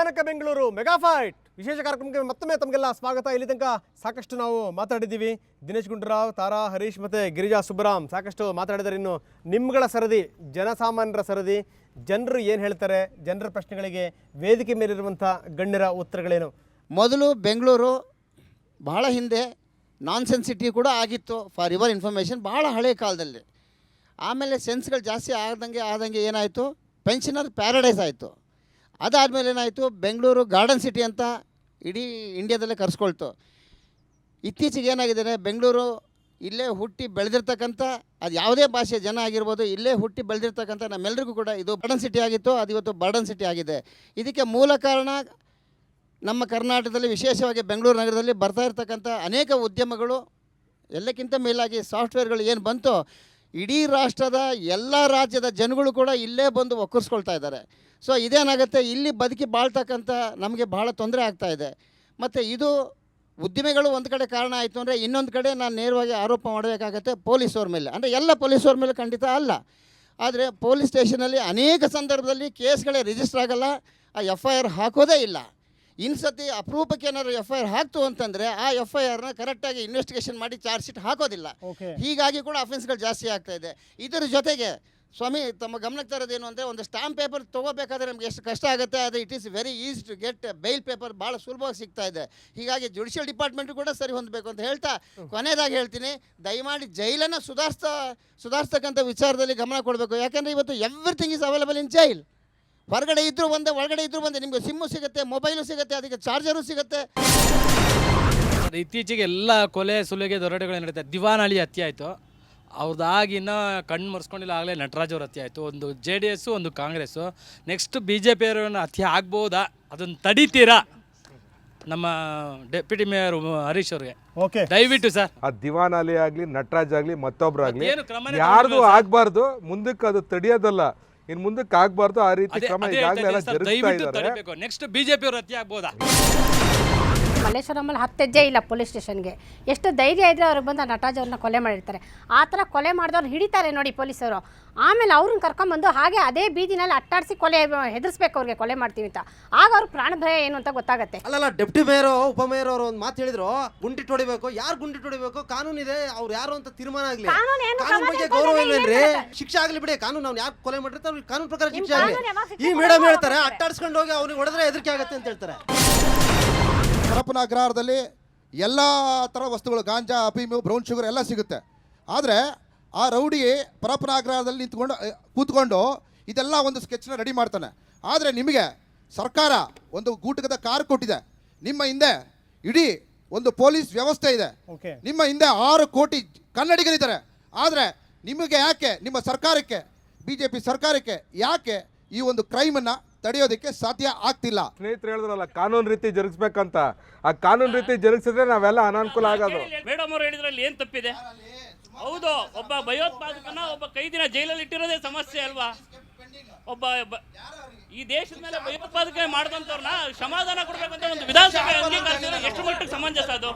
ಭಯಾನಕ Bengaluru mega fight ವಿಶೇಷ ಕಾರ್ಯಕ್ರಮಕ್ಕೆ ಮತ್ತೊಮ್ಮೆ ತಮಗೆಲ್ಲ ಸ್ವಾಗತ. ಇಲ್ಲಿ ತನಕ ಸಾಕಷ್ಟು ನಾವು ಮಾತಾಡಿದ್ದೀವಿ. ದಿನೇಶ್ ಗುಂಡೂರಾವ್, ತಾರಾ, ಹರೀಶ್ ಮತ್ತು ಗಿರಿಜಾ ಸುಬ್ಬರಾಮ್ ಸಾಕಷ್ಟು ಮಾತಾಡಿದರೆ ಇನ್ನು ನಿಮ್ಮಗಳ ಸರದಿ, ಜನಸಾಮಾನ್ಯರ ಸರದಿ. ಜನರು ಏನು ಹೇಳ್ತಾರೆ, ಜನರ ಪ್ರಶ್ನೆಗಳಿಗೆ ವೇದಿಕೆ ಮೇಲಿರುವಂಥ ಗಣ್ಯರ ಉತ್ತರಗಳೇನು? ಮೊದಲು ಬೆಂಗಳೂರು ಬಹಳ ಹಿಂದೆ ನಾನ್ ಸೆನ್ಸ್ ಸಿಟಿ ಕೂಡ ಆಗಿತ್ತು, ಫಾರ್ ಯುವರ್ ಇನ್ಫಾರ್ಮೇಷನ್, ಭಾಳ ಹಳೆಯ ಕಾಲದಲ್ಲಿ. ಆಮೇಲೆ ಸೆನ್ಸ್ಗಳು ಜಾಸ್ತಿ ಆದಂಗೆ ಏನಾಯಿತು, ಪೆನ್ಷನರ್ ಪ್ಯಾರಡೈಸ್ ಆಯಿತು. ಅದಾದಮೇಲೆ ಏನಾಯಿತು, ಬೆಂಗಳೂರು ಗಾರ್ಡನ್ ಸಿಟಿ ಅಂತ ಇಡೀ ಇಂಡಿಯಾದಲ್ಲೇ ಕರೆಸ್ಕೊಳ್ತು. ಇತ್ತೀಚೆಗೆ ಏನಾಗಿದೆ, ಬೆಂಗಳೂರು ಇಲ್ಲೇ ಹುಟ್ಟಿ ಬೆಳೆದಿರ್ತಕ್ಕಂಥ, ಅದು ಯಾವುದೇ ಭಾಷೆ ಜನ ಆಗಿರ್ಬೋದು, ಇಲ್ಲೇ ಹುಟ್ಟಿ ಬೆಳೆದಿರ್ತಕ್ಕಂಥ ನಮ್ಮೆಲ್ಲರಿಗೂ ಕೂಡ ಇದು ಗಾರ್ಡನ್ ಸಿಟಿ ಆಗಿತ್ತು, ಅದು ಇವತ್ತು ಬರ್ಡನ್ ಸಿಟಿ ಆಗಿದೆ. ಇದಕ್ಕೆ ಮೂಲ ಕಾರಣ ನಮ್ಮ ಕರ್ನಾಟಕದಲ್ಲಿ, ವಿಶೇಷವಾಗಿ ಬೆಂಗಳೂರು ನಗರದಲ್ಲಿ ಬರ್ತಾ ಇರ್ತಕ್ಕಂಥ ಅನೇಕ ಉದ್ಯಮಗಳು, ಎಲ್ಲಕ್ಕಿಂತ ಮೇಲಾಗಿ ಸಾಫ್ಟ್ವೇರ್ಗಳು ಏನು ಬಂತು, ಇಡೀ ರಾಷ್ಟ್ರದ ಎಲ್ಲ ರಾಜ್ಯದ ಜನಗಳು ಕೂಡ ಇಲ್ಲೇ ಬಂದು ಒಕ್ಕರ್ಸ್ಕೊಳ್ತಾ ಇದ್ದಾರೆ. ಸೊ ಇದೇನಾಗುತ್ತೆ, ಇಲ್ಲಿ ಬದುಕಿ ಬಾಳ್ತಕ್ಕಂಥ ನಮಗೆ ಭಾಳ ತೊಂದರೆ ಆಗ್ತಾಯಿದೆ. ಮತ್ತು ಇದು ಉದ್ದಿಮೆಗಳು ಒಂದು ಕಡೆ ಕಾರಣ ಆಯಿತು ಅಂದರೆ, ಇನ್ನೊಂದು ಕಡೆ ನಾನು ನೇರವಾಗಿ ಆರೋಪ ಮಾಡಬೇಕಾಗತ್ತೆ ಪೊಲೀಸವ್ರ ಮೇಲೆ. ಅಂದರೆ ಎಲ್ಲ ಪೊಲೀಸವ್ರ ಮೇಲೆ ಖಂಡಿತ ಅಲ್ಲ, ಆದರೆ ಪೊಲೀಸ್ ಸ್ಟೇಷನಲ್ಲಿ ಅನೇಕ ಸಂದರ್ಭದಲ್ಲಿ ಕೇಸ್ಗಳೇ ರಿಜಿಸ್ಟರ್ ಆಗೋಲ್ಲ, ಆ FIR ಹಾಕೋದೇ ಇಲ್ಲ. ಇನ್ಸತಿ ಅಪರೂಪಕ್ಕೆ ಏನಾದ್ರು FIR ಹಾಕ್ತು ಅಂತಂದರೆ ಆ FIRನ ಕರೆಕ್ಟಾಗಿ ಇನ್ವೆಸ್ಟಿಗೇಷನ್ ಮಾಡಿ ಚಾರ್ಜ್ ಶೀಟ್ ಹಾಕೋದಿಲ್ಲ. ಹೀಗಾಗಿ ಕೂಡ ಅಫೆನ್ಸ್ಗಳು ಜಾಸ್ತಿ ಆಗ್ತಾಯಿದೆ. ಇದರ ಜೊತೆಗೆ ಸ್ವಾಮಿ ತಮ್ಮ ಗಮನಕ್ಕೆ ತರೋದೇನು ಅಂದರೆ, ಒಂದು ಸ್ಟಾಂಪ್ ಪೇಪರ್ ತೊಗೋಬೇಕಾದ್ರೆ ನಮಗೆ ಎಷ್ಟು ಕಷ್ಟ ಆಗುತ್ತೆ, ಆದರೆ it is very easy to get bail paper, ಭಾಳ ಸುಲಭವಾಗಿ ಸಿಗ್ತಾ ಇದೆ. ಹೀಗಾಗಿ ಜುಡಿಷಿಯಲ್ ಡಿಪಾರ್ಟ್ಮೆಂಟು ಕೂಡ ಸರಿ ಹೊಂದಬೇಕು ಅಂತ ಹೇಳ್ತಾ ಕೊನೆಯದಾಗಿ ಹೇಳ್ತೀನಿ, ದಯಮಾಡಿ ಜೈಲನ್ನು ಸುಧಾರಿಸ್ತಕ್ಕಂಥ ವಿಚಾರದಲ್ಲಿ ಗಮನ ಕೊಡಬೇಕು. ಯಾಕೆಂದರೆ ಇವತ್ತು everything is available in jail. ಹೊರಗಡೆ ಇದ್ದರೂ ಒಂದೇ, ಒಳಗಡೆ ಇದ್ದರೂ ಒಂದೇ, ನಿಮಗೆ ಸಿಮ್ಮು ಸಿಗುತ್ತೆ, ಮೊಬೈಲು ಸಿಗುತ್ತೆ, ಅದಕ್ಕೆ ಚಾರ್ಜರು ಸಿಗುತ್ತೆ. ಇತ್ತೀಚೆಗೆ ಎಲ್ಲ ಕೊಲೆ ಸುಲಿಗೆ ದೊರಡೆಗಳು ನಡೀತಾ, ದಿವಾನಹಳ್ಳಿ ಹತ್ಯೆ ಆಯಿತು, ಅವ್ರದ್ದಾಗಿನ ಕಣ್ಣು ಮರೆಸ್ಕೊಂಡಿಲ್ಲ, ಆಗಲೇ ನಟರಾಜ್ ಅವ್ರ ಹತ್ಯೆ ಆಯಿತು. ಒಂದು JDS, ಒಂದು ಕಾಂಗ್ರೆಸ್ಸು. ನೆಕ್ಸ್ಟ್ BJP ಅವರನ್ನು ಹತ್ಯೆ ಆಗ್ಬೋದಾ, ಅದನ್ನು ತಡಿತೀರಾ ನಮ್ಮ ಡೆಪ್ಯೂಟಿ ಮೇಯರ್ ಹರೀಶ್ ಅವ್ರಿಗೆ? ದಯವಿಟ್ಟು ಸರ್, ಆ ದಿವಾನಹಳ್ಳಿ ಆಗಲಿ, ನಟರಾಜ್ ಆಗಲಿ, ಮತ್ತೊಬ್ಬರಾಗಲಿ, ಯಾರ್ದು ಆಗಬಾರ್ದು, ಮುಂದಕ್ಕೆ ಅದು ತಡಿಯೋದಲ್ಲ, ಇನ್ನು ಮುಂದಕ್ಕೆ ಆಗಬಾರ್ದು. ಆ ರೀತಿ ಕ್ರಮ ಈಗಾಗಲೇ ಎಲ್ಲ ಜರುಗ್ತಾ ಇದ್ದಾರೆ. ನೆಕ್ಸ್ಟ್ BJP ಅವ್ರ ಹತ್ಯೆ ಆಗ್ಬೋದಾ? ಮಲ್ಲೇಶ್ವರಮಲ್ಲಿ 10 ಹೆಜ್ಜೆ ಇಲ್ಲ ಪೊಲೀಸ್ ಸ್ಟೇಷನ್ಗೆ. ಎಷ್ಟು ಧೈರ್ಯ ಇದ್ದರೆ ಅವ್ರಿಗೆ ಬಂದು ನಟರಾಜ್ ಅವ್ರನ್ನ ಕೊಲೆ ಮಾಡಿರ್ತಾರೆ. ಆ ಥರ ಕೊಲೆ ಮಾಡಿದವ್ರು ಹಿಡಿತಾರೆ ನೋಡಿ ಪೊಲೀಸರು. ಆಮೇಲೆ ಅವ್ರನ್ನ ಕರ್ಕೊಂಬಂದು ಹಾಗೆ ಅದೇ ಬೀದಿನಲ್ಲಿ ಅಟ್ಟಾಡಿಸಿ ಹೆದರ್ಸ್ಬೇಕು, ಅವ್ರಿಗೆ ಕೊಲೆ ಮಾಡ್ತೀವಿ ಅಂತ. ಆಗ ಅವ್ರಿಗೆ ಪ್ರಾಣ ಭಯ ಏನು ಅಂತ ಗೊತ್ತಾಗುತ್ತೆ. ಅಲ್ಲಲ್ಲ, ಡೆಪ್ಟಿ ಮೇಯರು, ಉಪಮೇಯರ್ ಅವರು ಒಂದು ಮಾತು ಹೇಳಿದ್ರು, ಗುಂಡಿಟ್ಟು ಹೊಡಿಬೇಕು. ಯಾರು ಗುಂಡಿಟ್ಟು ಹೊಡಿಬೇಕು, ಕಾನೂನು ಇದೆ, ಅವ್ರು ಯಾರು ಅಂತ ತೀರ್ಮಾನ ಆಗಲಿ. ಕಾನೂನು ಬಗ್ಗೆ ಗೌರವ ಇಲ್ವೇನ್ರಿ? ಶಿಕ್ಷೆ ಆಗಲಿ ಬಿಡಿ, ಕಾನೂನು ಅವ್ನು ಯಾರು ಕೊಲೆ ಮಾಡಿರ್ತಾರೆ ಅವ್ರಿಗೆ ಕಾನೂನು ಪ್ರಕಾರ ಶಿಕ್ಷೆ ಆಗಲಿ. ಈ ಮೇಡಮ್ ಹೇಳ್ತಾರೆ ಅಟ್ಟಾಡಿಸ್ಕೊಂಡು ಹೋಗಿ ಅವ್ನಿಗೆ ಹೊಡೆದ್ರೆ ಹೆದರಿಕೆ ಆಗುತ್ತೆ ಅಂತ ಹೇಳ್ತಾರೆ. ಪರಪ್ಪನ ಅಗ್ರಹಾರದಲ್ಲಿ ಎಲ್ಲ ಥರ ವಸ್ತುಗಳು, ಗಾಂಜಾ, ಅಫೀಮು, ಬ್ರೌನ್ ಶುಗರ್ ಎಲ್ಲ ಸಿಗುತ್ತೆ. ಆದರೆ ಆ ರೌಡಿ ಪರಪ್ಪನ ಅಗ್ರಹಾರದಲ್ಲಿ ಕೂತ್ಕೊಂಡು ಇದೆಲ್ಲ ಒಂದು ಸ್ಕೆಚ್ನ ರೆಡಿ ಮಾಡ್ತಾನೆ. ಆದರೆ ನಿಮಗೆ ಸರ್ಕಾರ ಒಂದು ಗೂಟಕದ ಕಾರ್ ಕೊಟ್ಟಿದೆ, ನಿಮ್ಮ ಹಿಂದೆ ಇಡೀ ಒಂದು ಪೊಲೀಸ್ ವ್ಯವಸ್ಥೆ ಇದೆ, ನಿಮ್ಮ ಹಿಂದೆ 6 ಕೋಟಿ ಕನ್ನಡಿಗರಿದ್ದಾರೆ. ಆದರೆ ನಿಮಗೆ ಯಾಕೆ, ನಿಮ್ಮ ಸರ್ಕಾರಕ್ಕೆ, BJP ಸರ್ಕಾರಕ್ಕೆ ಯಾಕೆ ಈ ಒಂದು ಕ್ರೈಮನ್ನು ತಡೆಯೋದಕ್ಕೆ ಸಾಧ್ಯ ಆಗ್ತಿಲ್ಲ? ಸ್ನೇಹಿತರು ಹೇಳಿದ್ರಲ್ಲ, ಕಾನೂನು ರೀತಿ ಜರುಗಿಸ್ಬೇಕಂತ. ಆ ಕಾನೂನು ರೀತಿ ಜರುಗಿಸಿದ್ರೆ ನಾವೆಲ್ಲ ಅನಾನುಕೂಲ ಆಗೋದು. ಮೇಡಮ್ ಅವರು ಹೇಳಿದ್ರಲ್ಲಿ ಏನು ತಪ್ಪಿದೆ? ಹೌದು, ಒಬ್ಬ ಭಯೋತ್ಪಾದಕನ ಒಬ್ಬ ಕೈದಿನ ಜೈಲಲ್ಲಿ ಇಟ್ಟಿರೋದೇ ಸಮಸ್ಯೆ ಅಲ್ವಾ? ಈ ದೇಶದ ಮೇಲೆ ಭಯೋತ್ಪಾದಕ ಮಾಡಿದಂಥವ್ರನ್ನ ಸಮಾಧಾನ ಕೊಡ್ಬೇಕಂತ ಒಂದು ವಿಧಾನಸಭೆ ಅಂಗೀಕರಿಸಿದ್ರೆ ಎಷ್ಟು ಮಟ್ಟಿಗೆ ಸಮಂಜಸ ಅದು?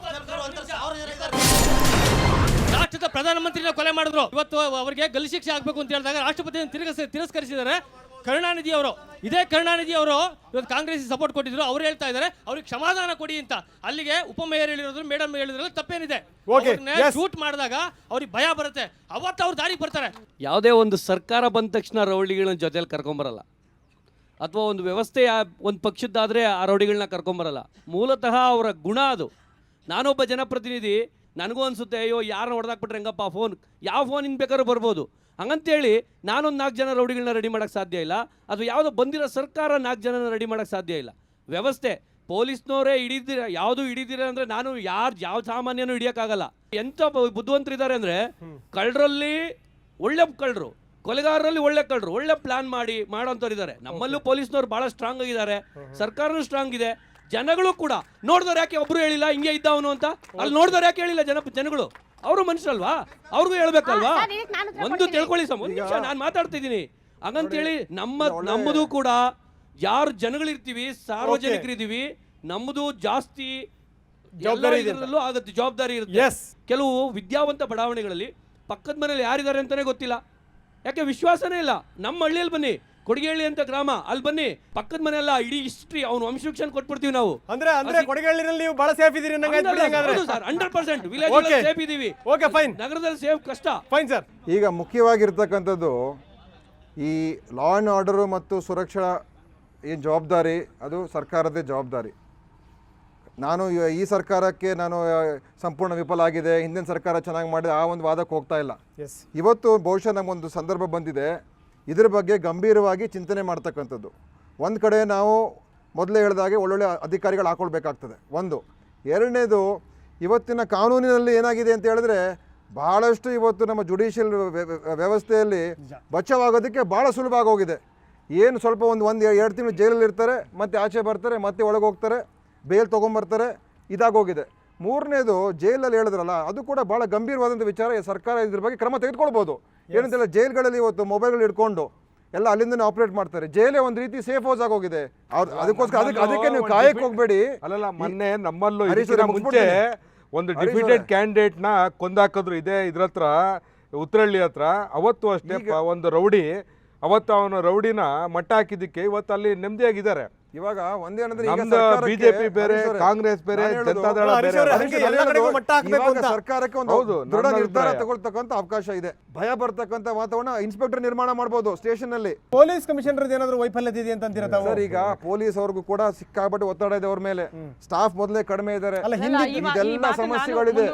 ರಾಷ್ಟ್ರದ ಪ್ರಧಾನಮಂತ್ರಿನ ಕೊಲೆ ಮಾಡಿದ್ರು, ಇವತ್ತು ಅವರಿಗೆ ಗಲ್ಲು ಶಿಕ್ಷೆ ಆಗಬೇಕು ಅಂತ ಹೇಳಿದಾಗ ರಾಷ್ಟ್ರಪತಿ ತಿರಸ್ಕರಿಸಿದ್ದಾರೆ. ಕರುಣಾನಿಧಿ ಅವರು, ಇದೇ ಕರುಣಾನಿಧಿ ಅವರು ಇವತ್ತು ಕಾಂಗ್ರೆಸ್ ಸಪೋರ್ಟ್ ಕೊಟ್ಟಿದ್ರು. ಅವ್ರು ಹೇಳ್ತಾ ಇದ್ದಾರೆ ಅವ್ರಿಗೆ ಕ್ಷಮಾದಾನ ಕೊಡಿ ಅಂತ. ಅಲ್ಲಿಗೆ ಉಪಮೇಯರ್ ಹೇಳಿರೋದು, ಮೇಡಮ್ ಹೇಳಿದ್ರಲ್ಲಿ ತಪ್ಪೇನಿದೆ? ಶೂಟ್ ಮಾಡಿದಾಗ ಅವ್ರಿಗೆ ಭಯ ಬರುತ್ತೆ, ಅವತ್ತು ಅವ್ರು ದಾರಿಗೆ ಬರ್ತಾರೆ. ಯಾವುದೇ ಒಂದು ಸರ್ಕಾರ ಬಂದ ತಕ್ಷಣ ರೌಡಿಗಳನ್ನ ಜೊತೆಲಿ ಕರ್ಕೊಂಬರಲ್ಲ, ಅಥವಾ ಒಂದು ವ್ಯವಸ್ಥೆ ಒಂದು ಪಕ್ಷದ್ದಾದರೆ ಆ ರೌಡಿಗಳನ್ನ ಕರ್ಕೊಂಬರಲ್ಲ. ಮೂಲತಃ ಅವರ ಗುಣ ಅದು. ನಾನೊಬ್ಬ ಜನಪ್ರತಿನಿಧಿ, ನನಗೂ ಅನಿಸುತ್ತೆ, ಅಯ್ಯೋ ಯಾರನ್ನ ಹೊಡೆದಾಕ್ಬಿಟ್ರೆ ಹೆಂಗಪ್ಪ, ಫೋನ್ ಯಾವ ಫೋನಿಂದ ಬೇಕಾದ್ರೂ ಬರ್ಬೋದು ಹಂಗಂತೇಳಿ ನಾನೊಂದು 4 ಜನ ರೌಡಿಗಳನ್ನ ರೆಡಿ ಮಾಡೋಕ್ಕೆ ಸಾಧ್ಯ ಇಲ್ಲ. ಅದು ಯಾವುದೋ ಬಂದಿರೋ ಸರ್ಕಾರ 4 ಜನನ ರೆಡಿ ಮಾಡೋಕ್ಕೆ ಸಾಧ್ಯ ಇಲ್ಲ. ವ್ಯವಸ್ಥೆ ಪೊಲೀಸ್ನವರೇ ಯಾವುದು ಹಿಡಿದಿರ ಅಂದರೆ ನಾನು ಯಾವ ಸಾಮಾನ್ಯನೂ ಹಿಡಿಯೋಕ್ಕಾಗಲ್ಲ. ಎಂಥ ಬುದ್ಧಿವಂತರಿದ್ದಾರೆ ಅಂದರೆ, ಕಳ್ಳರಲ್ಲಿ ಒಳ್ಳೆ ಕಳ್ಳರು, ಕೊಲೆಗಾರರಲ್ಲಿ ಒಳ್ಳೆ ಕಳ್ಳರು, ಒಳ್ಳೆ ಪ್ಲಾನ್ ಮಾಡೋಂಥವ್ರು ಇದ್ದಾರೆ. ನಮ್ಮಲ್ಲೂ ಪೊಲೀಸ್ನವ್ರು ಭಾಳ ಸ್ಟ್ರಾಂಗ್ ಆಗಿದ್ದಾರೆ, ಸರ್ಕಾರನೂ ಸ್ಟ್ರಾಂಗ್ ಇದೆ. ಜನಗಳು ಕೂಡ ನೋಡಿದವ್ರು ಯಾಕೆ ಒಬ್ರು ಹೇಳಿಲ್ಲ ಹಿಂಗೆ ಇದ್ದವನು ಅಂತ? ಅಲ್ಲಿ ನೋಡಿದವ್ರು ಯಾಕೆ ಹೇಳಿಲ್ಲ ಜನಗಳು? ಅವರು ಮನುಷ್ಯರಲ್ವಾ, ಅವ್ರಿಗೂ ಹೇಳ್ಬೇಕಲ್ವಾ? ಒಂದು ತಿಳ್ಕೊಳ್ಳಿ ಸಮ, ಒಂದು ನಿಮಿಷ ನಾನು ಮಾತಾಡ್ತಿದ್ದೀನಿ. ಹಂಗಂತೇಳಿ ನಮ್ಮದು ಕೂಡ ಯಾರು ಜನಗಳಿರ್ತೀವಿ, ಸಾರ್ವಜನಿಕರಿದ್ದೀವಿ, ನಮ್ಮದು ಜಾಸ್ತಿ ಎಲ್ಲರಲ್ಲೂ ಆಗುತ್ತೆ, ಜವಾಬ್ದಾರಿ ಇರುತ್ತೆ. ಕೆಲವು ವಿದ್ಯಾವಂತ ಬಡಾವಣೆಗಳಲ್ಲಿ ಪಕ್ಕದ ಮನೇಲಿ ಯಾರಿದ್ದಾರೆ ಅಂತಾನೆ ಗೊತ್ತಿಲ್ಲ, ಯಾಕೆ ವಿಶ್ವಾಸನೇ ಇಲ್ಲ. ನಮ್ಮ ಹಳ್ಳಿಯಲ್ಲಿ ಬನ್ನಿ, ಕೊಡಿಗೇಳಿ ಅಂತ ಗ್ರಾಮ, ಅಲ್ಲಿ ಬನ್ನಿ, ಪಕ್ಕದ ಮನೆಯಲ್ಲ, ಇಡೀ ಹಿಸ್ಟ್ರಿ ಅವ್ನು ವಂಶವೃಕ್ಷ ಕೊಟ್ಬಿಡ್ತೀವಿ ನಾವು. ಅಂದ್ರೆ ಕೊಡಗಳ್ಳಿನಲ್ಲಿ ನೀವು ಬಹಳ ಸೇಫ್ ಇದೀರಿ ಸರ್, 100% ವಿಲೇಜ್ ಸೇಫ್ ಇದೀವಿ. ಓಕೆ ಫೈನ್, ನಗರದಲ್ಲಿ ಸೇಫ್ ಕಷ್ಟ. Fine sir. ಈಗ ಮುಖ್ಯವಾಗಿರ್ತಕ್ಕಂಥದ್ದು ಈ ಲಾ ಆ್ಯಂಡ್ ಆರ್ಡರು ಮತ್ತು ಸುರಕ್ಷಾ ಏನು ಜವಾಬ್ದಾರಿ, ಅದು ಸರ್ಕಾರದೇ ಜವಾಬ್ದಾರಿ. ನಾನು ಈ ಸರ್ಕಾರಕ್ಕೆ ನಾನು ಸಂಪೂರ್ಣ ವಿಫಲ ಆಗಿದೆ, ಹಿಂದಿನ ಸರ್ಕಾರ ಚೆನ್ನಾಗಿ ಮಾಡಿದೆ, ಆ ಒಂದು ವಾದಕ್ಕೆ ಹೋಗ್ತಾ ಇಲ್ಲ. ಇವತ್ತು ಬಹುಶಃ ನಮಗೊಂದು ಸಂದರ್ಭ ಬಂದಿದೆ, ಇದ್ರ ಬಗ್ಗೆ ಗಂಭೀರವಾಗಿ ಚಿಂತನೆ ಮಾಡ್ತಕ್ಕಂಥದ್ದು. ಒಂದು ಕಡೆ ನಾವು ಮೊದಲೇ ಹೇಳಿದಾಗೆ ಒಳ್ಳೊಳ್ಳೆ ಅಧಿಕಾರಿಗಳು ಹಾಕೊಳ್ಬೇಕಾಗ್ತದೆ ಒಂದು. ಎರಡನೇದು, ಇವತ್ತಿನ ಕಾನೂನಿನಲ್ಲಿ ಏನಾಗಿದೆ ಅಂತ ಹೇಳಿದ್ರೆ ಭಾಳಷ್ಟು ಇವತ್ತು ನಮ್ಮ ಜುಡಿಷಿಯಲ್ ವ್ಯವಸ್ಥೆಯಲ್ಲಿ ಬಚಾವಾಗೋದಕ್ಕೆ ಭಾಳ ಸುಲಭ ಆಗೋಗಿದೆ. ಏನು ಸ್ವಲ್ಪ ಒಂದು 2 ತಿಂಗಳು ಜೈಲಲ್ಲಿ ಇರ್ತಾರೆ, ಮತ್ತೆ ಆಚೆ ಬರ್ತಾರೆ, ಮತ್ತೆ ಒಳಗೆ ಹೋಗ್ತಾರೆ, ಬೇಲ್ ತೊಗೊಂಬರ್ತಾರೆ, ಇದಾಗೋಗಿದೆ. ಮೂರನೇದು, ಜೈಲಲ್ಲಿ ಹೇಳಿದ್ರಲ್ಲ, ಅದು ಕೂಡ ಭಾಳ ಗಂಭೀರವಾದಂಥ ವಿಚಾರ. ಸರ್ಕಾರ ಇದ್ರ ಬಗ್ಗೆ ಕ್ರಮ ತೆಗೆದುಕೊಳ್ಬೋದು. ಏನಂತೆಲ್ಲ ಜೈಲ್ಗಳಲ್ಲಿ ಇವತ್ತು ಮೊಬೈಲ್ಗಳು ಇಟ್ಕೊಂಡು ಎಲ್ಲ ಅಲ್ಲಿಂದನೇ ಆಪರೇಟ್ ಮಾಡ್ತಾರೆ. ಜೈಲೇ ಒಂದು ರೀತಿ ಸೇಫ್ ಹೌಸ್ ಆಗೋಗಿದೆ. ಅದಕ್ಕೋಸ್ಕರ ಅದಕ್ಕೆ ನೀವು ಕಾಯಕ್ಕೆ ಹೋಗಬೇಡಿ. ಅಲ್ಲಲ್ಲ, ಮೊನ್ನೆ ನಮ್ಮಲ್ಲೂ ಮುಂಚೆ ಒಂದು ಡಿಫಿಟೆಡ್ ಕ್ಯಾಂಡಿಡೇಟ್ನ ಕೊಂದಾಕಿದ್ರು ಇದ್ರ ಹತ್ರ, ಉತ್ತರಹಳ್ಳಿ ಹತ್ರ. ಅವತ್ತು ಅಷ್ಟೇ ಒಂದು ರೌಡಿ, ಅವತ್ತು ಅವನ ರೌಡಿನ ಮಟ್ಟ ಹಾಕಿದ್ದಕ್ಕೆ ಇವತ್ತು ಅಲ್ಲಿ ನೆಮ್ಮದಿಯಾಗಿದ್ದಾರೆ. ಇವಾಗ ಒಂದೇನಂದ್ರೆ ಬಿಜೆಪಿ ಬೇರೆ, ಕಾಂಗ್ರೆಸ್ ಬೇರೆ, ಜನತಾದಳ ಬೇರೆ. ಸರ್ಕಾರಕ್ಕೆ ಒಂದು ದೃಢ ನಿರ್ಧಾರ ತಗೊಳ್ತಕ್ಕಂಥ ಅವಕಾಶ ಇದೆ. ಭಯ ಬರ್ತಕ್ಕಂಥ ವಾತಾವರಣ ಇನ್ಸ್ಪೆಕ್ಟರ್ ನಿರ್ಮಾಣ ಮಾಡಬಹುದು ಸ್ಟೇಷನ್ ನಲ್ಲಿ. ಪೊಲೀಸ್ ಕಮಿಷನರ್ ಏನಾದ್ರು ವೈಫಲ್ಯತೆ ಇದೆ ಅಂತ ಅಂತೀರಾ ಸರ್? ಈಗ ಪೊಲೀಸ್ ಅವ್ರಿಗೂ ಕೂಡ ಸಿಕ್ಕಾಪಟ್ಟೆ ಒತ್ತಡ ಇದೆ ಅವ್ರ ಮೇಲೆ. ಸ್ಟಾಫ್ ಮೊದಲೇ ಕಡಿಮೆ ಇದ್ದಾರೆ, ಇದೆಲ್ಲ ಸಮಸ್ಯೆಗಳಿದೆ,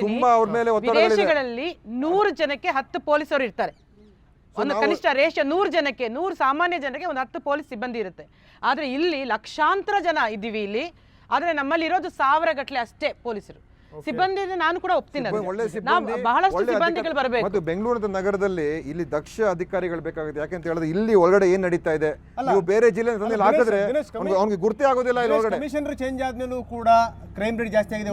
ತುಂಬಾ ಅವ್ರ ಮೇಲೆ ಒತ್ತಡಗಳಿದೆ. 100 ಜನಕ್ಕೆ 10 ಪೊಲೀಸರು ಇರ್ತಾರೆ. ಒಂದು ಕನಿಷ್ಠ ರೇಷಿಯೋ 100 ಜನಕ್ಕೆ 100 ಸಾಮಾನ್ಯ ಜನಕ್ಕೆ ಒಂದು 10 ಪೊಲೀಸ್ ಸಿಬ್ಬಂದಿ ಇರುತ್ತೆ. ಆದರೆ ಇಲ್ಲಿ ಲಕ್ಷಾಂತರ ಜನ ಇದ್ದೀವಿ ಇಲ್ಲಿ. ಆದರೆ ನಮ್ಮಲ್ಲಿ ಇರೋದು 1000 ಗಟ್ಟಲೆ ಅಷ್ಟೇ ಪೊಲೀಸರು ಸಿಬ್ಬಂದಿ. ನಾನು ಕೂಡ ಒಪ್ತೀನಿ, ಬಹಳಷ್ಟು ಸಿಬ್ಬಂದಿಗಳು ಬರಬೇಕು. ಮತ್ತು ಬೆಂಗಳೂರು ನಗರದಲ್ಲಿ ಇಲ್ಲಿ ದಕ್ಷ ಅಧಿಕಾರಿಗಳು ಬೇಕಾಗುತ್ತೆ. ಯಾಕೆಂತ ಹೇಳಿದ್ರೆ ಇಲ್ಲಿ ಒಳಗಡೆ ಏನ್ ನಡೀತಾ ಇದೆ, ನೀವು ಬೇರೆ ಜಿಲ್ಲೆ ಹಾಕಿದ್ರೆ ಅವ್ನಿಗೆ ಗುರ್ತಿ ಆಗೋದಿಲ್ಲ. ಇಲ್ಲಿ ಒಳಗಡೆ ಕಮಿಷನರ್ ಚೇಂಜ್ ಆದ್ಮೇಲೂ ಕೂಡ ಕ್ರೈಮ್ ರೇಟ್ ಜಾಸ್ತಿ ಆಗಿದೆ.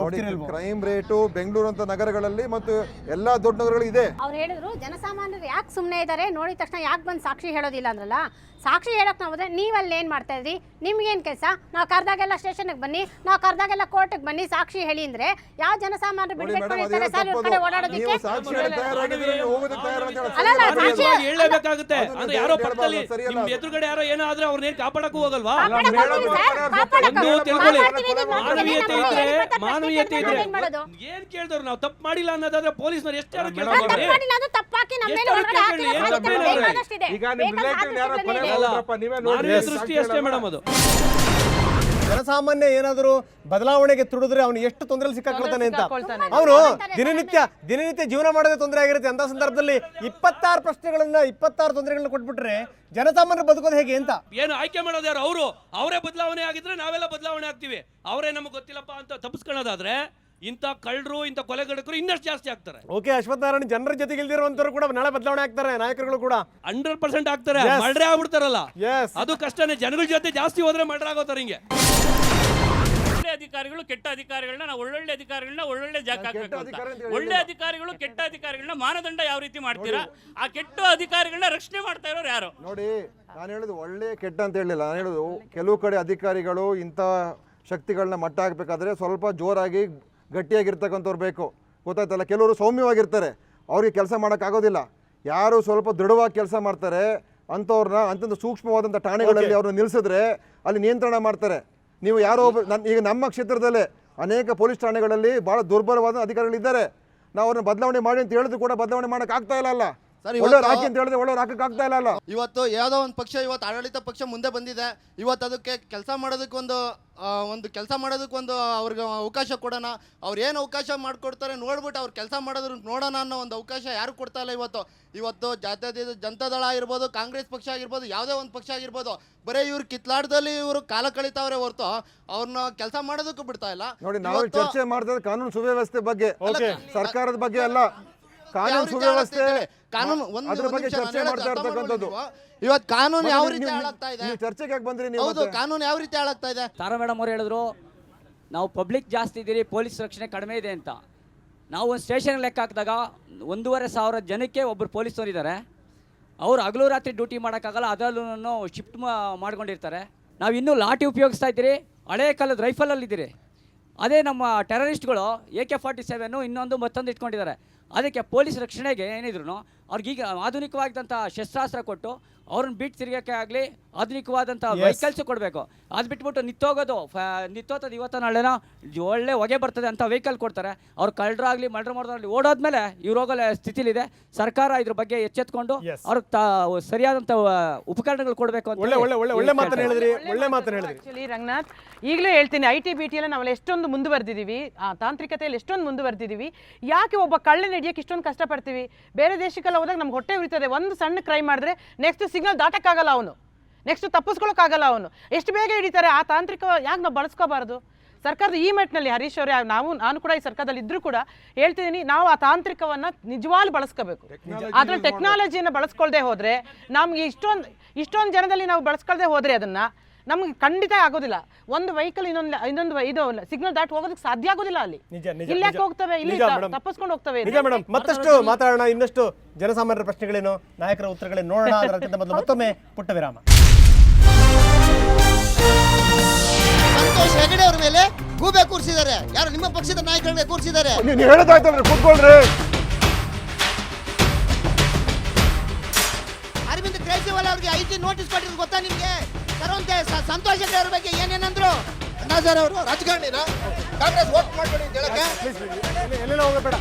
ಕ್ರೈಮ್ ರೇಟು ಬೆಂಗಳೂರು ಅಂತ ನಗರಗಳಲ್ಲಿ ಮತ್ತು ಎಲ್ಲಾ ದೊಡ್ಡ ನಗರಗಳು ಇದೆ. ಅವ್ರು ಹೇಳಿದ್ರು ಜನಸಾಮಾನ್ಯರು ಯಾಕೆ ಸುಮ್ಮನೆ ಇದ್ದಾರೆ, ನೋಡಿದ ತಕ್ಷಣ ಯಾಕೆ ಬಂದು ಸಾಕ್ಷಿ ಹೇಳೋದಿಲ್ಲ ಅಂದ್ರಲ್ಲ. ಸಾಕ್ಷಿ ಹೇಳಕ್ ನಾವು ಹೋದ್ರೆ ನೀವಲ್ಲಿ ಏನು ಮಾಡ್ತಾ ಇದ್ರಿ, ನಿಮ್ಗೇನು ಕೆಲಸ? ನಾವು ಕರೆದಾಗೆಲ್ಲ ಸ್ಟೇಷನ್ಗೆ ಬನ್ನಿ, ನಾವು ಕರೆದಾಗೆಲ್ಲ ಕೋರ್ಟಿಗೆ ಬನ್ನಿ ಸಾಕ್ಷಿ ಹೇಳಿ ಅಂದ್ರೆ ಯಾವ ಜನಸಾಮಾನ್ಯರು ಬಿಡ್ಬೇಕಾಗಿರ್ತಾರೆ ಸರ್ ಇವ್ರ ಕಡೆ ಓಡಾಡೋದಕ್ಕೆ? ಹೇಳಬೇಕಾಗುತ್ತೆ. ಅಂದ್ರೆ ಯಾರೋ ಪಕ್ಕದಲ್ಲಿ ನಿಮ್ಮ ಎದುರುಗಡೆ ಯಾರೋ ಏನಾದ್ರೆ ಅವ್ರನ್ನೇನು ಕಾಪಾಡಕ್ಕೂ ಹೋಗಲ್ವಾ? ಮಾನವೀಯತೆ ಇದ್ರೆ ಏನ್ ಕೇಳಿದ್ರು ನಾವು ತಪ್ಪು ಮಾಡಿಲ್ಲ ಅನ್ನೋದಾದ್ರೆ ಪೊಲೀಸ್ನವ್ರು ಎಷ್ಟು ಯಾರು ಕೇಳ್ತಾರೆ? ಸೃಷ್ಟಿ ಅಷ್ಟೇ ಮೇಡಮ್. ಅದು ಜನಸಾಮಾನ್ಯ ಏನಾದರೂ ಬದಲಾವಣೆಗೆ ತುಡಿದ್ರೆ ಅವನು ಎಷ್ಟು ತೊಂದರೆ ಸಿಕ್ಕಾಕೊಳ್ತಾನೆ ಅಂತ. ಅವನು ದಿನನಿತ್ಯ ಜೀವನ ಮಾಡೋದೇ ತೊಂದರೆ ಆಗಿರುತ್ತೆ. ಅಂತ ಸಂದರ್ಭದಲ್ಲಿ 26 ಪ್ರಶ್ನೆಗಳನ್ನ 26 ತೊಂದರೆಗಳನ್ನ ಕೊಟ್ಬಿಟ್ರೆ ಜನಸಾಮಾನ್ಯರು ಬದುಕೋದು ಹೇಗೆ ಅಂತ ಏನು ಆಯ್ಕೆ ಮಾಡೋದು ಯಾರು? ಅವರೇ ಬದಲಾವಣೆ ಆಗಿದ್ರೆ ನಾವೆಲ್ಲ ಬದಲಾವಣೆ ಆಗ್ತೀವಿ. ಅವರೇ ನಮಗೆ ಗೊತ್ತಿಲ್ಲಪ್ಪ ಅಂತ ತಪ್ಪಿಸ್ಕೊಳ್ಳೋದಾದ್ರೆ ಇಂಥ ಕಳ್ಳರು, ಇಂಥ ಕೊಲೆಗಡಕರು ಇನ್ನಷ್ಟು ಜಾಸ್ತಿ ಆಗ್ತಾರೆ. ಓಕೆ, ಅಶ್ವಥ್ ನಾರಾಯಣ ಜನರ ಜೊತೆಗೆ ಇಲ್ದಿರುವಂತರು ಕೂಡ ನಾಳೆ ಬದಲಾವಣೆ ಆಗ್ತಾರೆ. ನಾಯಕರುಗಳು ಕೂಡ 100% ಆಗ್ತಾರೆ. ಮರ್ಡರ್ ಆಗ್ಬಿಡ್ತಾರಲ್ಲ, ಅದು ಕಷ್ಟನೇ. ಜನಗಳ ಜೊತೆ ಜಾಸ್ತಿ ಹೋದ್ರೆ ಮರ್ಡರ್ ಆಗೋತಾರೆ. ಹಿಂಗೆ ಒಳ್ಳೆ ಅಧಿಕಾರಿಗಳು ಕೆಟ್ಟ ಅಧಿಕಾರಿಗಳನ್ನ ನಾವು ಒಳ್ಳೊಳ್ಳೆ ಅಧಿಕಾರಿಗಳನ್ನ ಒಳ್ಳೊಳ್ಳೆ ಜಾಗ ಹಾಕಬೇಕು ಅಂತ. ಒಳ್ಳೆ ಅಧಿಕಾರಿಗಳು ಕೆಟ್ಟ ಅಧಿಕಾರಿಗಳನ್ನ ಮಾನದಂಡ ಯಾವ ರೀತಿ ಮಾಡ್ತೀರಾ? ಆ ಕೆಟ್ಟ ಅಧಿಕಾರಿಗಳನ್ನ ರಕ್ಷಣೆ ಮಾಡ್ತಾ ಇರೋರು ಯಾರು? ನೋಡಿ, ನಾನು ಹೇಳುದು ಒಳ್ಳೆ ಕೆಟ್ಟ ಅಂತ ಹೇಳಿಲ್ಲ. ನಾನು ಹೇಳುದು ಕೆಲವು ಕಡೆ ಅಧಿಕಾರಿಗಳು ಇಂಥ ಶಕ್ತಿಗಳನ್ನ ಮಟ್ಟ ಹಾಕಬೇಕಾದ್ರೆ ಸ್ವಲ್ಪ ಜೋರಾಗಿ ಗಟ್ಟಿಯಾಗಿರ್ತಕ್ಕಂಥವ್ರು ಬೇಕು. ಗೊತ್ತಾಯ್ತಲ್ಲ? ಕೆಲವರು ಸೌಮ್ಯವಾಗಿರ್ತಾರೆ, ಅವ್ರಿಗೆ ಕೆಲಸ ಮಾಡೋಕ್ಕಾಗೋದಿಲ್ಲ. ಯಾರು ಸ್ವಲ್ಪ ದೃಢವಾಗಿ ಕೆಲಸ ಮಾಡ್ತಾರೆ ಅಂಥವ್ರನ್ನ ಅಂಥದ್ದು ಸೂಕ್ಷ್ಮವಾದಂಥ ಠಾಣೆಗಳಲ್ಲಿ ಅವ್ರನ್ನ ನಿಲ್ಲಿಸಿದ್ರೆ ಅಲ್ಲಿ ನಿಯಂತ್ರಣ ಮಾಡ್ತಾರೆ. ನೀವು ಯಾರೋ ಈಗ ನಮ್ಮ ಕ್ಷೇತ್ರದಲ್ಲೇ ಅನೇಕ ಪೊಲೀಸ್ ಠಾಣೆಗಳಲ್ಲಿ ಭಾಳ ದುರ್ಬಲವಾದ ಅಧಿಕಾರಿಗಳಿದ್ದಾರೆ. ನಾವು ಅವ್ರನ್ನ ಬದಲಾವಣೆ ಮಾಡಿ ಅಂತ ಹೇಳಿದ್ರು ಕೂಡ ಬದಲಾವಣೆ ಮಾಡೋಕ್ಕಾಗ್ತಾ ಇಲ್ಲ. ಒಳ್ಳೆಯವ್ರು ಹಾಕಿ ಅಂತ ಹೇಳಿದ್ರೆ ಒಳ್ಳೆಯವ್ರು ಹಾಕಕ್ಕಾಗ್ತಾ ಇಲ್ಲ. ಇವತ್ತು ಯಾವುದೋ ಒಂದು ಪಕ್ಷ, ಇವತ್ತು ಆಡಳಿತ ಪಕ್ಷ ಮುಂದೆ ಬಂದಿದೆ. ಇವತ್ತು ಅದಕ್ಕೆ ಕೆಲಸ ಮಾಡೋದಕ್ಕೆ ಒಂದು ಅವ್ರಿಗೆ ಅವಕಾಶ ಕೊಡೋಣ. ಅವ್ರು ಏನು ಅವಕಾಶ ಮಾಡಿಕೊಡ್ತಾರೆ ನೋಡ್ಬಿಟ್ಟು ಅವ್ರು ಕೆಲಸ ಮಾಡೋದ್ರ ನೋಡೋಣ ಅನ್ನೋ ಒಂದು ಅವಕಾಶ ಯಾರು ಕೊಡ್ತಾ ಇಲ್ಲ. ಇವತ್ತು ಜನತಾದಳ ಆಗಿರ್ಬೋದು, ಕಾಂಗ್ರೆಸ್ ಪಕ್ಷ ಆಗಿರ್ಬೋದು, ಯಾವುದೇ ಒಂದು ಪಕ್ಷ ಆಗಿರ್ಬೋದು, ಬರೀ ಇವ್ರು ಕಿತ್ಲಾಟದಲ್ಲಿ ಇವರು ಕಾಲ ಕಳೀತಾವ್ರೆ ಹೊರತು ಅವ್ರನ್ನ ಕೆಲಸ ಮಾಡೋದಕ್ಕೂ ಬಿಡ್ತಾ ಇಲ್ಲ. ನೋಡಿ, ನಾವು ಚರ್ಚೆ ಮಾಡ್ತಾರೆ ಕಾನೂನು ಸುವ್ಯವಸ್ಥೆ ಬಗ್ಗೆ, ಸರ್ಕಾರದ ಬಗ್ಗೆ ಅಲ್ಲ. ಕಾನೂನು ಸುವ್ಯವಸ್ಥೆ, ಅದ್ರ ಬಗ್ಗೆ ಚರ್ಚೆ ಮಾಡ್ತಾ ಇರ್ತಕ್ಕಂಥದ್ದು. ಇವತ್ತು ಕಾನೂನು ಯಾವ ರೀತಿ ಹಾಳಾಗ್ತಾ ಇದೆ? ಚರ್ಚೆಗೆ ಯಾಕೆ ಬಂದ್ರಿ ನೀವು? ಹೌದು, ಕಾನೂನು ಯಾವ ರೀತಿ ಹಾಳಾಗ್ತಾ ಇದೆ? ತಾರಾ ಮೇಡಮ್ ಅವ್ರು ಹೇಳಿದ್ರು ನಾವು ಪಬ್ಲಿಕ್ ಜಾಸ್ತಿ ಇದ್ದೀರಿ, ಪೊಲೀಸ್ ರಕ್ಷಣೆ ಕಡಿಮೆ ಇದೆ ಅಂತ. ನಾವು ಒಂದು ಸ್ಟೇಷನ್ ಲೆಕ್ಕ ಹಾಕಿದಾಗ 1,500 ಜನಕ್ಕೆ ಒಬ್ಬರು ಪೊಲೀಸರು ಇದ್ದಾರೆ. ಅವರು ಹಗಲು ರಾತ್ರಿ ಡ್ಯೂಟಿ ಮಾಡೋಕ್ಕಾಗಲ್ಲ, ಅದರಲ್ಲೂ ಶಿಫ್ಟ್ ಮಾಡ್ಕೊಂಡಿರ್ತಾರೆ. ನಾವು ಇನ್ನೂ ಲಾಠಿ ಉಪಯೋಗಿಸ್ತಾ ಇದ್ದೀರಿ, ಹಳೆ ಕಾಲದ ರೈಫಲಲ್ಲಿದ್ದೀರಿ. ಅದೇ ನಮ್ಮ ಟೆರರಿಸ್ಟ್ಗಳು AK-47 ಮತ್ತೊಂದು ಇಟ್ಕೊಂಡಿದ್ದಾರೆ. ಅದಕ್ಕೆ ಪೊಲೀಸ್ ರಕ್ಷಣೆಗೆ ಏನಿದ್ರು ಅವ್ರಿಗೀಗ ಆಧುನಿಕವಾಗಿದ್ದಂಥ ಶಸ್ತ್ರಾಸ್ತ್ರ ಕೊಟ್ಟು ಅವ್ರನ್ನ ಬಿಟ್ಟು ತಿರ್ಗಕ್ಕೆ ಆಗಲಿ ಆಧುನಿಕವಾದಂಥ Yes. ವೆಹಿಕಲ್ಸ್ ಕೊಡಬೇಕು. ಅದು ಬಿಟ್ಬಿಟ್ಟು ನಿತ್ತೋಗೋದು ನಿತ್ತೋತದ ಇವತ್ತ ನಾಳೆನೋ ಒಳ್ಳೆ ಹೊಗೆ ಬರ್ತದೆ ಅಂತ ವೆಹಿಕಲ್ ಕೊಡ್ತಾರೆ. ಅವ್ರು ಕಳ್ಳರಾಗಲಿ ಮರ್ಡರ್ ಮಾಡೋದಾಗಲಿ ಓಡೋದ್ಮೇಲೆ ಇವ್ರು ಹೋಗೋ ಸ್ಥಿತಿಲಿದೆ. ಸರ್ಕಾರ ಇದ್ರ ಬಗ್ಗೆ ಎಚ್ಚೆತ್ಕೊಂಡು Yes. ಅವ್ರಿಗೆ ಸರಿಯಾದಂಥ ಉಪಕರಣಗಳು ಕೊಡಬೇಕು ಅಂತ ಒಳ್ಳೆ ಒಳ್ಳೆ ಒಳ್ಳೆ ಒಳ್ಳೆ ಮಾತನ್ನ ಹೇಳಿದ್ರಿ, ಒಳ್ಳೆ ಮಾತನ್ನ ಹೇಳಿದ್ರಿ. ಆಕ್ಚುಲಿ ರಂಗನಾಥ್, ಈಗಲೂ ಹೇಳ್ತೀನಿ, IT-BT ಎಲ್ಲ ನಾವೆಲ್ಲ ಎಷ್ಟೊಂದು ಮುಂದುವರೆದಿದ್ದೀವಿ, ಆ ತಾಂತ್ರಿಕತೆಯಲ್ಲಿ ಎಷ್ಟೊಂದು ಮುಂದುವರೆದಿದ್ದೀವಿ. ಯಾಕೆ ಒಬ್ಬ ಕಳ್ಳನ ಹಿಡಿಯೋಕೆ ಇಷ್ಟೊಂದು ಕಷ್ಟಪಡ್ತೀವಿ? ಬೇರೆ ದೇಶಕ್ಕೆಲ್ಲ ಹೋದಾಗ ನಮ್ಗೆ ಹೊಟ್ಟೆ ಉರಿತದೆ. ಒಂದು ಸಣ್ಣ ಕ್ರೈಮ್ ಮಾಡಿದ್ರೆ ನೆಕ್ಸ್ಟ್ ಸಿಗ್ನಲ್ ದಾಟಕ್ಕಾಗಲ್ಲ ಅವನು, ನೆಕ್ಸ್ಟ್ ತಪ್ಪಿಸ್ಕೊಳ್ಳೋಕ್ಕಾಗಲ್ಲ ಅವನು. ಎಷ್ಟು ಬೇಗ ಹಿಡಿತಾರೆ? ಆ ತಾಂತ್ರಿಕ ಯಾಕೆ ನಾವು ಬಳಸ್ಕೋಬಾರ್ದು? ಸರ್ಕಾರದ ಈ ಮೆಟ್ನಲ್ಲಿ ಹರೀಶ್ ಅವರೇ, ನಾನು ಕೂಡ ಈ ಸರ್ಕಾರದಲ್ಲಿ ಇದ್ರೂ ಕೂಡ ಹೇಳ್ತಿದ್ದೀನಿ, ನಾವು ಆ ತಾಂತ್ರಿಕವನ್ನ ನಿಜವಾಗ್ಲೂ ಬಳಸ್ಕೋಬೇಕು. ಅದ್ರಲ್ಲಿ ಟೆಕ್ನಾಲಜಿಯನ್ನು ಬಳಸ್ಕೊಳ್ದೆ ಹೋದ್ರೆ, ನಮ್ಗೆ ಇಷ್ಟೊಂದು ಜನದಲ್ಲಿ ನಾವು ಬಳಸ್ಕೊಳ್ದೆ ಹೋದ್ರೆ ಅದನ್ನ ನಮ್ಗೆ ಖಂಡಿತ ಆಗೋದಿಲ್ಲ. ಒಂದು ವೆಹಿಕಲ್ ಇನ್ನೊಂದು ಇದು ಸಿಗ್ನಲ್ ದಾಟ್ ಹೋಗೋದಕ್ಕೆ ಸಾಧ್ಯ ಆಗೋದಿಲ್ಲ. ಅಲ್ಲಿ ನಿಜ ನಿಜ ಇಲ್ಲಿ ಯಾಕೆ ಹೋಗ್ತವೆ? ಇಲ್ಲಿ ನಿಜ ಮೇಡಮ್, ತಪ್ಪಿಸ್ಕೊಂಡು ಹೋಗ್ತವೆ. ನಿಜ ಮೇಡಮ್. ಮತ್ತಷ್ಟು ಮಾತಾಡೋಣ, ಇನ್ನಷ್ಟು ಜನಸಾಮಾನ್ಯರ ಪ್ರಶ್ನೆಗಳೇನು, ನಾಯಕರ ಉತ್ತರಗಳೇನು ನೋಡೋಣ. ಅದಕ್ಕಿಂತ ಮೊದಲು ಮತ್ತೊಮ್ಮೆ ಪುಟ್ಟ ವಿರಾಮ. ಸಂತೋಷ್ ಹೆಗಡೆ ಅವ್ರ ಮೇಲೆ ಗೂಬೆ ಕೂರಿಸಿದ್ದಾರೆ. ಯಾರು? ನಿಮ್ಮ ಪಕ್ಷದ ನಾಯಕರನ್ನೇ ಕೂರಿಸಿದ್ದಾರೆ. ನೀವು ಹೇಳೋದಾಯ್ತಲ್ರಿ, ಕೂತ್ಕೊಳ್ರಿ. ಅರವಿಂದ್ ಕೇಜ್ರಿವಾಲ್ ಅವ್ರಿಗೆ IT ನೋಟಿಸ್ ಕೊಟ್ಟಿದ್ದು ಗೊತ್ತಾ ನಿಮ್ಗೆ? ತರುವಂತೆ ಸಂತೋಷ್ ಹೆಗಡೆ ಅವ್ರ ಬಗ್ಗೆ ಏನೇನಂದ್ರು? ಅಣ್ಣಾ ಸರ್ ಅವರು ರಾಜಕಾರಣಿನ ಕಾಂಗ್ರೆಸ್ ವೋಟ್ ಮಾಡಬೇಡಿ ಅಂತ ಹೇಳಕ್ಕೆ ಎಲ್ಲೆಲ್ಲ ಹೋಗಬೇಡ.